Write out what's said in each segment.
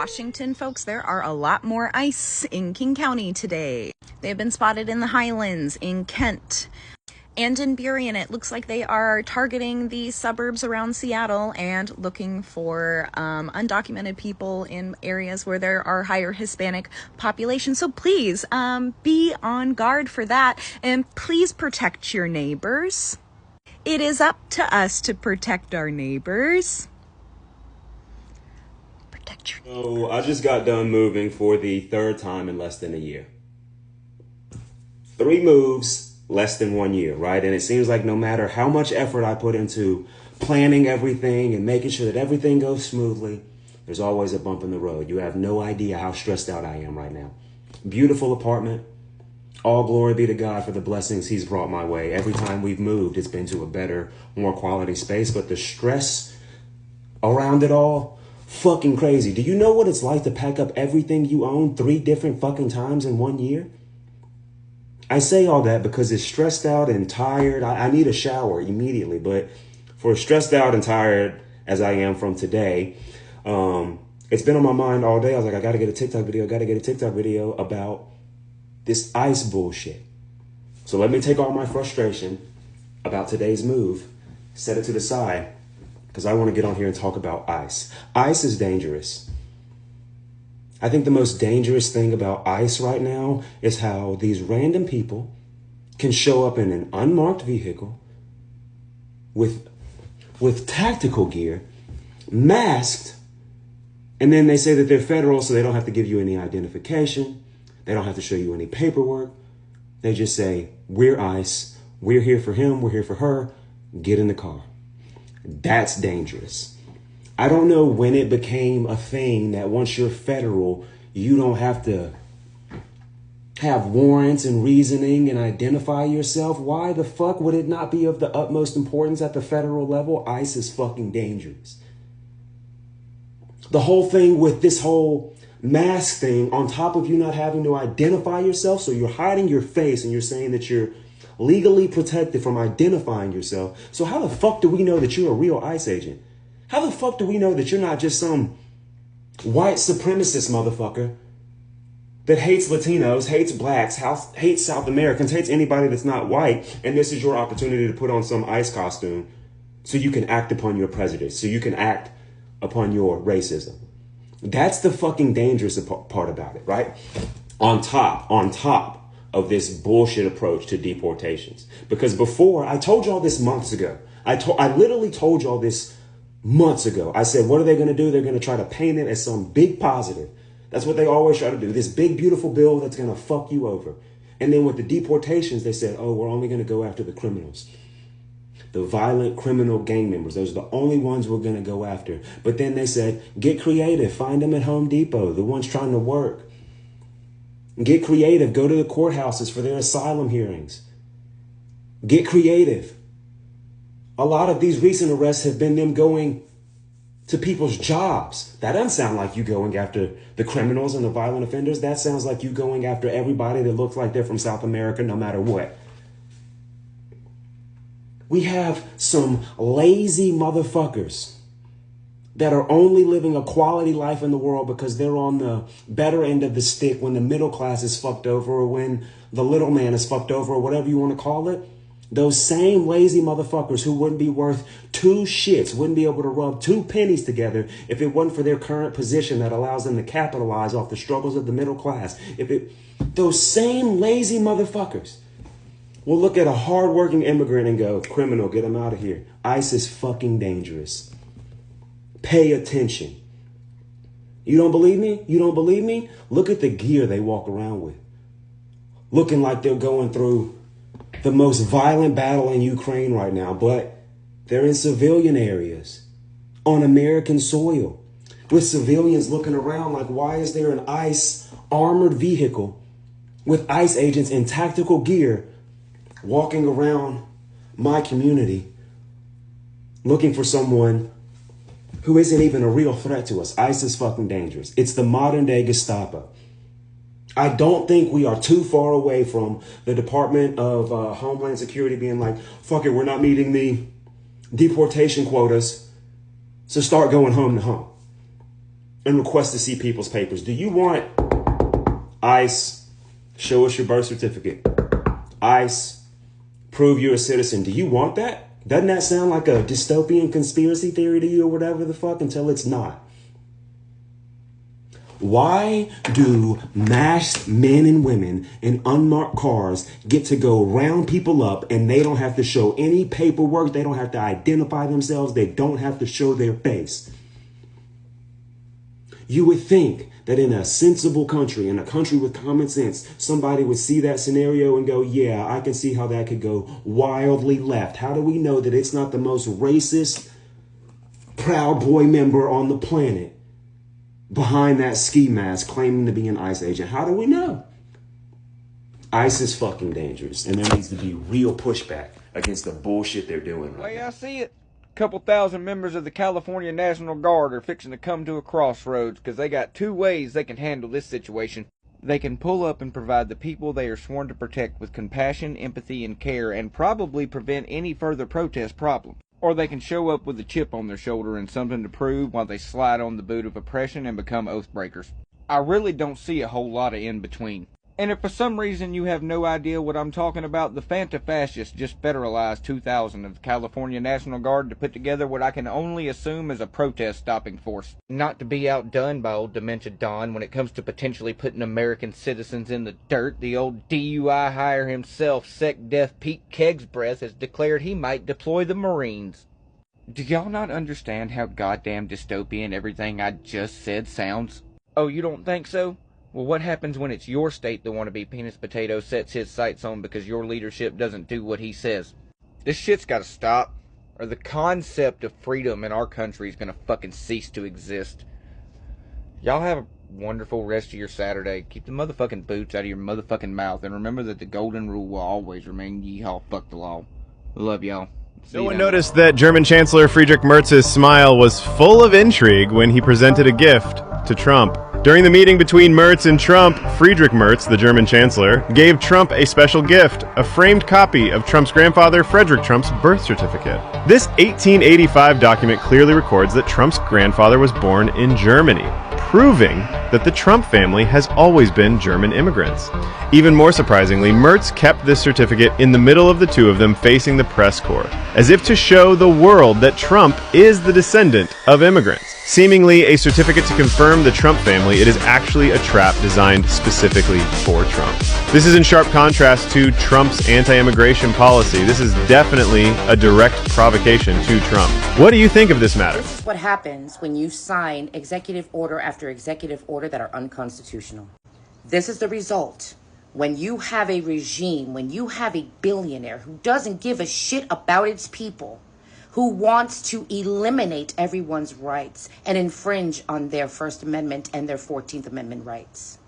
Washington, folks, there are a lot more ICE in King County today. They have been spotted in the Highlands, in Kent, and in Burien. It looks like they are targeting the suburbs around Seattle and looking for undocumented people in areas where there are higher Hispanic populations. So please be on guard for that, and please protect your neighbors. It is up to us to protect our neighbors. So I just got done moving for the third time in less than a year. 3 moves, less than 1 year, right? And it seems like no matter how much effort I put into planning everything and making sure that everything goes smoothly, there's always a bump in the road. You have no idea how stressed out I am right now. Beautiful apartment. All glory be to God for the blessings he's brought my way. Every time we've moved, it's been to a better, more quality space. But the stress around it all, fucking crazy. Do you know what it's like to pack up everything you own 3 different fucking times in 1 year? I say all that because it's stressed out and tired. I need a shower immediately. But for as stressed out and tired as I am from today, it's been on my mind all day. I was like, I got to get a TikTok video about this ICE bullshit. So let me take all my frustration about today's move, set it to the side, because I want to get on here and talk about ICE. ICE is dangerous. I think the most dangerous thing about ICE right now is how these random people can show up in an unmarked vehicle with tactical gear, masked, and then they say that they're federal, so they don't have to give you any identification. They don't have to show you any paperwork. They just say, we're ICE. We're here for him. We're here for her. Get in the car. That's dangerous. I don't know when it became a thing that once you're federal, you don't have to have warrants and reasoning and identify yourself. Why the fuck would it not be of the utmost importance at the federal level? ICE is fucking dangerous. The whole thing with this whole mask thing, on top of you not having to identify yourself, so you're hiding your face and you're saying that you're legally protected from identifying yourself. So how the fuck do we know that you're a real ICE agent? How the fuck do we know that you're not just some white supremacist motherfucker that hates Latinos, hates blacks, hates South Americans, hates anybody that's not white, and this is your opportunity to put on some ICE costume so you can act upon your prejudice, so you can act upon your racism? That's the fucking dangerous part about it, right? On top of this bullshit approach to deportations. Because before, I told y'all this months ago. I literally told y'all this months ago. I said, what are they going to do? They're going to try to paint it as some big positive. That's what they always try to do. This big, beautiful bill that's going to fuck you over. And then with the deportations, they said, oh, we're only going to go after the criminals. The violent criminal gang members. Those are the only ones we're going to go after. But then they said, get creative. Find them at Home Depot, the ones trying to work. Get creative. Go to the courthouses for their asylum hearings. Get creative. A lot of these recent arrests have been them going to people's jobs. That doesn't sound like you going after the criminals and the violent offenders. That sounds like you going after everybody that looks like they're from South America, no matter what. We have some lazy motherfuckers that are only living a quality life in the world because they're on the better end of the stick when the middle class is fucked over, or when the little man is fucked over, or whatever you want to call it. Those same lazy motherfuckers who wouldn't be worth 2 shits, wouldn't be able to rub 2 pennies together if it wasn't for their current position that allows them to capitalize off the struggles of the middle class. Those same lazy motherfuckers will look at a hardworking immigrant and go, criminal, get him out of here. ICE is fucking dangerous. Pay attention. You don't believe me? You don't believe me? Look at the gear they walk around with. Looking like they're going through the most violent battle in Ukraine right now, but they're in civilian areas on American soil with civilians looking around like, why is there an ICE armored vehicle with ICE agents in tactical gear walking around my community looking for someone who isn't even a real threat to us? ICE is fucking dangerous. It's the modern day Gestapo. I don't think we are too far away from the Department of Homeland Security being like, fuck it, we're not meeting the deportation quotas, so start going home to home. and request to see people's papers. Do you want ICE, show us your birth certificate? ICE, prove you're a citizen. Do you want that? Doesn't that sound like a dystopian conspiracy theory to you or whatever the fuck until it's not? Why do masked men and women in unmarked cars get to go round people up and they don't have to show any paperwork? They don't have to identify themselves. They don't have to show their face. You would think that in a sensible country, in a country with common sense, somebody would see that scenario and go, yeah, I can see how that could go wildly left. How do we know that it's not the most racist Proud Boy member on the planet behind that ski mask claiming to be an ICE agent? How do we know? ICE is fucking dangerous, and there needs to be real pushback against the bullshit they're doing right now. I see it. Couple thousand members of the California National Guard are fixing to come to a crossroads because they got two ways they can handle this situation. They can pull up and provide the people they are sworn to protect with compassion, empathy, and care, and probably prevent any further protest problem. Or they can show up with a chip on their shoulder and something to prove while they slide on the boot of oppression and become oath breakers. I really don't see a whole lot of in between. And if for some reason you have no idea what I'm talking about, the Fanta-fascists just federalized 2,000 of the California National Guard to put together what I can only assume is a protest-stopping force. Not to be outdone by old Dementia Don when it comes to potentially putting American citizens in the dirt, the old DUI hire himself, Sec Def Pete Kegsbreath, has declared he might deploy the Marines. Do y'all not understand how goddamn dystopian everything I just said sounds? Oh, you don't think so? Well, what happens when it's your state the wannabe penis potato sets his sights on because your leadership doesn't do what he says? This shit's gotta stop, or the concept of freedom in our country is gonna fucking cease to exist. Y'all have a wonderful rest of your Saturday. Keep the motherfucking boots out of your motherfucking mouth, and remember that the golden rule will always remain yeehaw fuck the law. Love y'all. No one noticed that German Chancellor Friedrich Merz's smile was full of intrigue when he presented a gift to Trump. During the meeting between Merz and Trump, Friedrich Merz, the German chancellor, gave Trump a special gift, a framed copy of Trump's grandfather, Frederick Trump's birth certificate. This 1885 document clearly records that Trump's grandfather was born in Germany, proving that the Trump family has always been German immigrants. Even more surprisingly, Merz kept this certificate in the middle of the two of them facing the press corps, as if to show the world that Trump is the descendant of immigrants. Seemingly a certificate to confirm the Trump family, it is actually a trap designed specifically for Trump. This is in sharp contrast to Trump's anti-immigration policy. This is definitely a direct provocation to Trump. What do you think of this matter? This is what happens when you sign executive order after executive order that are unconstitutional. This is the result. When you have a regime, when you have a billionaire who doesn't give a shit about its people, who wants to eliminate everyone's rights and infringe on their First Amendment and their 14th Amendment rights.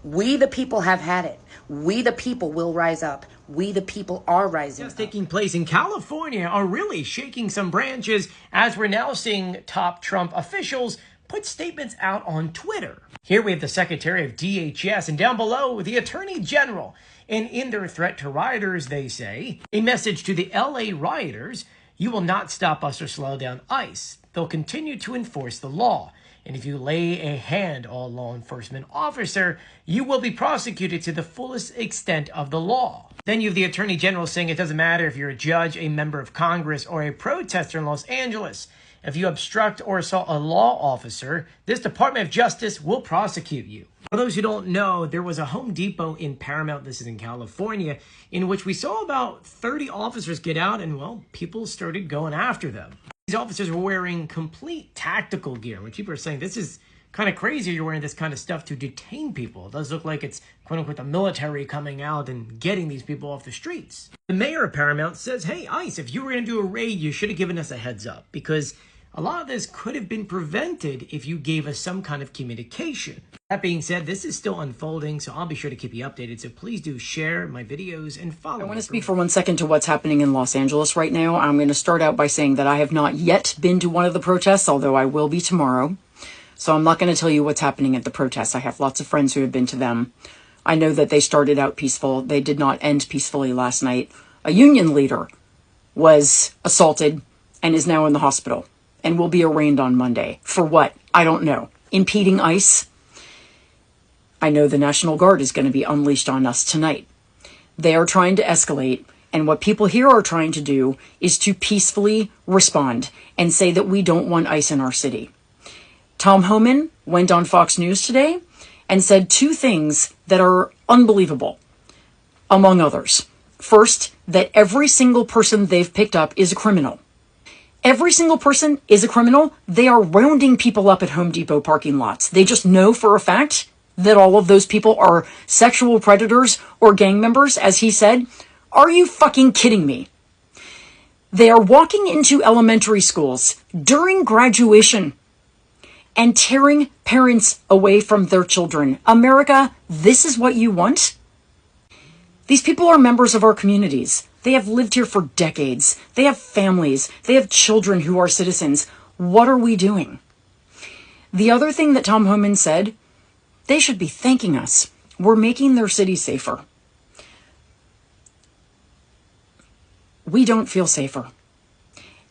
We the people have had it. We the people will rise up. We the people are rising up. Taking place in California are really shaking some branches as we're now seeing top Trump officials put statements out on Twitter. Here we have the Secretary of DHS, and down below, the Attorney General. And in their threat to rioters, they say, a message to the LA rioters: you will not stop us or slow down ICE. They'll continue to enforce the law. And if you lay a hand on a law enforcement officer, you will be prosecuted to the fullest extent of the law. Then you have the Attorney General saying it doesn't matter if you're a judge, a member of Congress, or a protester in Los Angeles. If you obstruct or assault a law officer, this Department of Justice will prosecute you. For those who don't know, there was a Home Depot in Paramount, this is in California, in which we saw about 30 officers get out and, well, people started going after them. These officers were wearing complete tactical gear, which people are saying this is kind of crazy. You're wearing this kind of stuff to detain people. It does look like it's, quote unquote, the military coming out and getting these people off the streets. The mayor of Paramount says, hey, ICE, if you were going to do a raid, you should have given us a heads up, because a lot of this could have been prevented if you gave us some kind of communication. That being said, this is still unfolding, so I'll be sure to keep you updated. So please do share my videos and follow. I want to speak for 1 second to what's happening in Los Angeles right now. I'm going to start out by saying that I have not yet been to one of the protests, although I will be tomorrow. So I'm not going to tell you what's happening at the protests. I have lots of friends who have been to them. I know that they started out peaceful. They did not end peacefully last night. A union leader was assaulted and is now in the hospital and will be arraigned on Monday. For what? I don't know. impeding ICE. I know the National Guard is going to be unleashed on us tonight. They are trying to escalate, and what people here are trying to do is to peacefully respond and say that we don't want ICE in our city. Tom Homan went on Fox News today and said two things that are unbelievable, among others. First, that every single person they've picked up is a criminal. Every single person is a criminal. They are rounding people up at Home Depot parking lots. They just know for a fact that all of those people are sexual predators or gang members, as he said. Are you fucking kidding me? They are walking into elementary schools during graduation and tearing parents away from their children. America, this is what you want? These people are members of our communities. They have lived here for decades. They have families. They have children who are citizens. What are we doing? The other thing that Tom Homan said, they should be thanking us. We're making their city safer. We don't feel safer.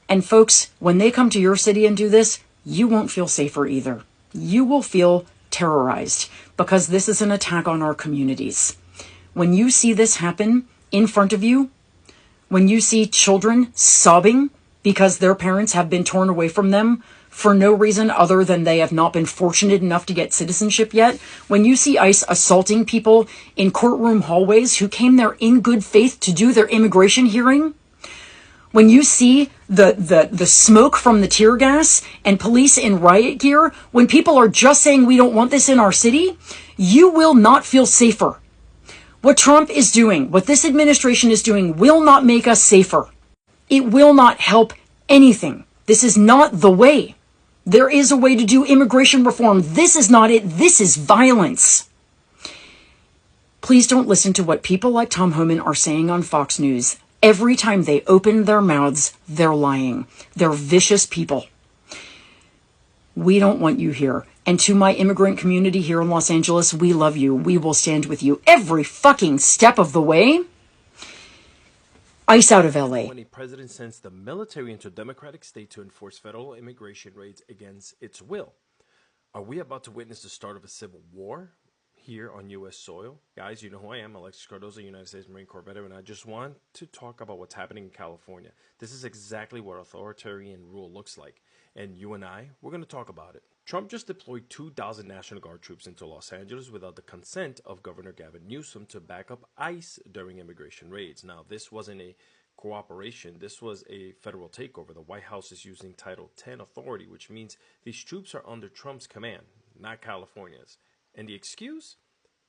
And folks, when they come to your city and do this, you won't feel safer either. You will feel terrorized because this is an attack on our communities. When you see this happen in front of you, when you see children sobbing because their parents have been torn away from them for no reason other than they have not been fortunate enough to get citizenship yet, when you see ICE assaulting people in courtroom hallways who came there in good faith to do their immigration hearing, when you see the smoke from the tear gas and police in riot gear, when people are just saying we don't want this in our city, you will not feel safer. What Trump is doing, what this administration is doing, will not make us safer. It will not help anything. This is not the way. There is a way to do immigration reform. This is not it. This is violence. Please don't listen to what people like Tom Homan are saying on Fox News. Every time they open their mouths, they're lying. They're vicious people. We don't want you here. And to my immigrant community here in Los Angeles, we love you. We will stand with you every fucking step of the way. ICE out of LA. When a president sends the military into a democratic state to enforce federal immigration raids against its will. Are we about to witness the start of a civil war here on U.S. soil? Guys, you know who I am, Alexis Cardozo, United States Marine Corps veteran. I just want to talk about what's happening in California. This is exactly what authoritarian rule looks like. And you and I, we're going to talk about it. Trump just deployed 2,000 National Guard troops into Los Angeles without the consent of Governor Gavin Newsom to back up ICE during immigration raids. Now, this wasn't a cooperation. This was a federal takeover. The White House is using Title 10 authority, which means these troops are under Trump's command, not California's. And the excuse?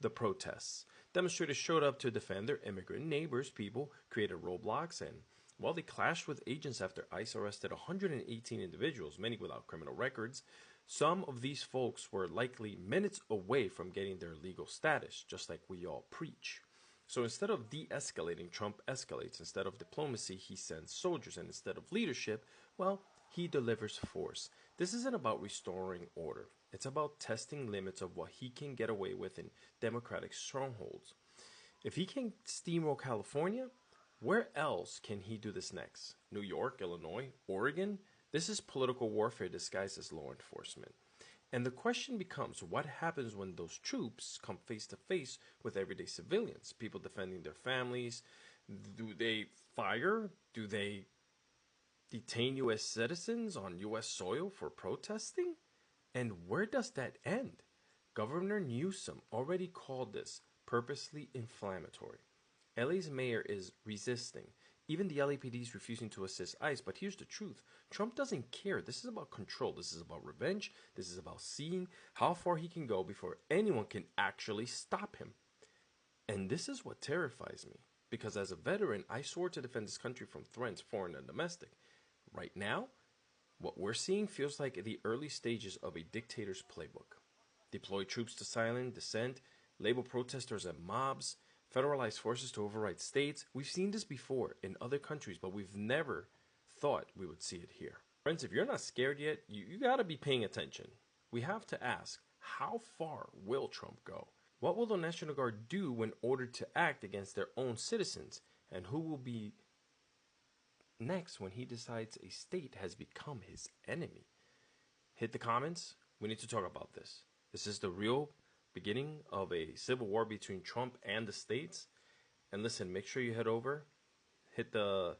The protests. Demonstrators showed up to defend their immigrant neighbors. People created roadblocks and, well, they clashed with agents after ICE arrested 118 individuals, many without criminal records. Some of these folks were likely minutes away from getting their legal status, just like we all preach. So instead of de-escalating, Trump escalates. Instead of diplomacy, he sends soldiers. And instead of leadership, well, he delivers force. This isn't about restoring order. It's about testing limits of what he can get away with in democratic strongholds. If he can steamroll California, where else can he do this next? New York, Illinois, Oregon? This is political warfare disguised as law enforcement. And the question becomes, what happens when those troops come face to face with everyday civilians, people defending their families? Do they fire? Do they detain U.S. citizens on U.S. soil for protesting? And where does that end? Governor Newsom already called this purposely inflammatory. LA's mayor is resisting. Even the LAPD is refusing to assist ICE. But here's the truth. Trump doesn't care. This is about control. This is about revenge. This is about seeing how far he can go before anyone can actually stop him. And this is what terrifies me. Because as a veteran, I swore to defend this country from threats, foreign and domestic. Right now, what we're seeing feels like the early stages of a dictator's playbook. Deploy troops to silence dissent, label protesters as mobs, federalize forces to override states. We've seen this before in other countries, but we've never thought we would see it here. Friends, if you're not scared yet, you gotta be paying attention. We have to ask, how far will Trump go? What will the National Guard do when ordered to act against their own citizens? And who will be next when he decides a state has become his enemy? Hit the comments, We need to talk about this. This is the real beginning of a civil war between Trump and the states. And listen, make sure you head over, hit the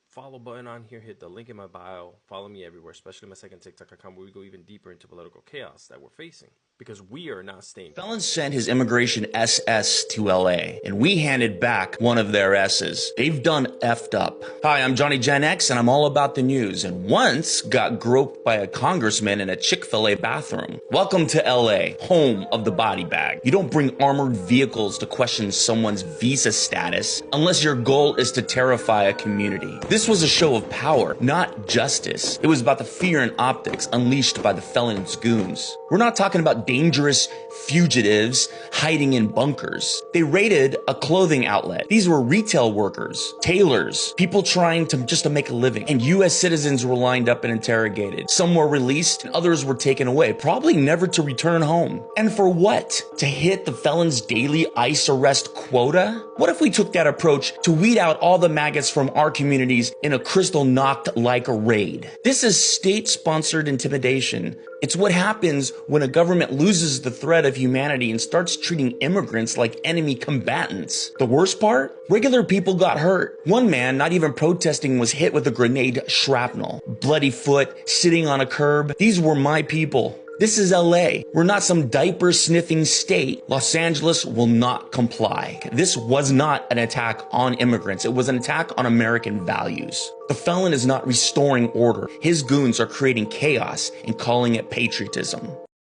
follow button on here, hit the link in my bio, follow me everywhere, especially my second TikTok account where we go even deeper into political chaos that we're facing. Because we are not staying. Felon sent his immigration SS to LA, and we handed back one of their S's. They've done effed up. Hi, I'm Johnny Gen X, and I'm all about the news, and once got groped by a congressman in a Chick-fil-A bathroom. Welcome to LA, home of the body bag. You don't bring armored vehicles to question someone's visa status unless your goal is to terrify a community. This was a show of power, not justice. It was about the fear and optics unleashed by the felon's goons. We're not talking about dangerous fugitives hiding in bunkers. They raided a clothing outlet. These were retail workers, tailors, people trying to make a living. And US citizens were lined up and interrogated. Some were released and others were taken away, probably never to return home. And for what? To hit the felon's daily ICE arrest quota? What if we took that approach to weed out all the maggots from our communities in a crystal knocked like a raid? This is state-sponsored intimidation. It's what happens when a government loses the thread of humanity and starts treating immigrants like enemy combatants. The worst part? Regular people got hurt. One man, not even protesting, was hit with a grenade shrapnel. Bloody foot, sitting on a curb. These were my people. This is LA. We're not some diaper-sniffing state. Los Angeles will not comply. This was not an attack on immigrants. It was an attack on American values. The felon is not restoring order. His goons are creating chaos and calling it patriotism.